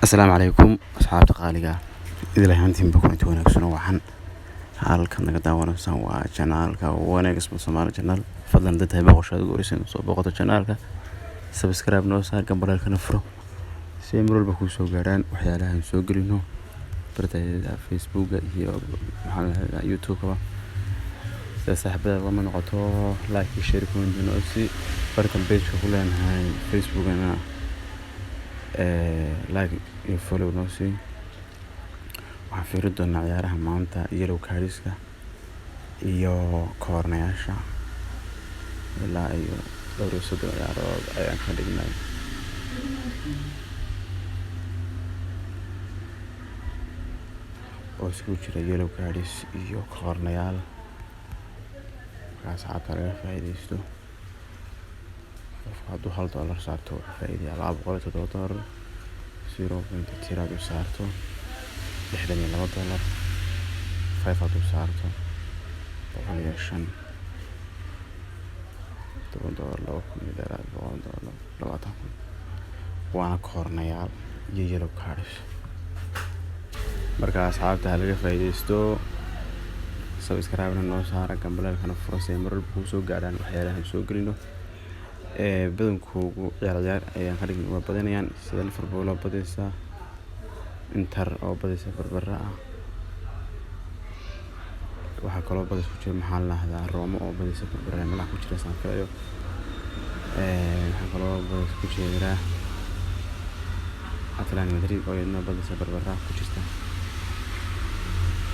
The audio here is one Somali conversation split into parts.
السلام عليكم أصحاب تقاليقة إذا لهانتين بكون تونا كسنو وحن halkan naga daawanaysan waa channelka wanaagsan Soomaali channel fadlan dad hay baqoshaad ugu horeysay soo boqoto channelka subscribe noo saar gambalaalkana furo si mar walba ku soo gaaraan waxyaalaha aan soo gelino bartayda Facebook iyo YouTube ba saaxiibada lama noqoto like share comment noo si bartan page ku leenahay Facebook ana like iyo follow noo si waxaan fiiri doonaa ciyaaraha maanta yellow cardska iyo corneryaasha ilaa iyo dhowr ciyaarood ayaan ka dhignay oo isku jira yellow cards iyo corneryaal kaas xataa laga faa'iideysto qofka hadduu $1 saarto faa'iido $200 0.3 saarto $62 $5 saarto $5 $20 waana corneryaal iyo yellow cards marka asxaabta laga faa'iideysto subscribe noo saara gambalaalkana furo si mar walba ku soo gaaraan waxyaalaha soo gelino badankoodu ciyaar ayaan ka dhignay waa badanayaan sida Liverpool oo badaysa Inter oo badaysa barbara ah waxa kale oo badaysa ku jira maxaa la yiraahdaa Roma oo badaysa barbara malaha ku jira sanadkayo waxa kale oo badaysa ku jira Atletico Madrid oo iyaduna badaysa barbara ku jirta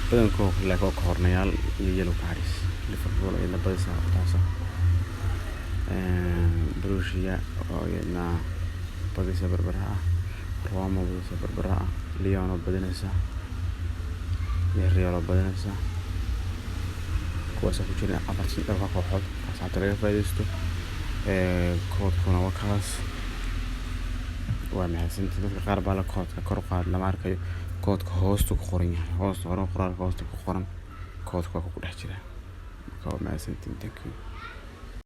badankoodu laga corneryaal iyo yellow cards Liverpool iyaduna badaysa taas Borussia oo iyaduna badaysa barbara Roma badaysa barbara Lyon oo badinaysa Real oo badinaysa kuwaas ku jira afartii kooxood kaas laga faa'iideysto koodkuna waa kaas waa mahadsantahay dadka qaar baa la koodka kor qaad lama arkayo koodka hoostu ku qoran yahay hoostu qoraalka hoostu ku qoran koodka ku dhex jira waa mahadsantahay. Thank you.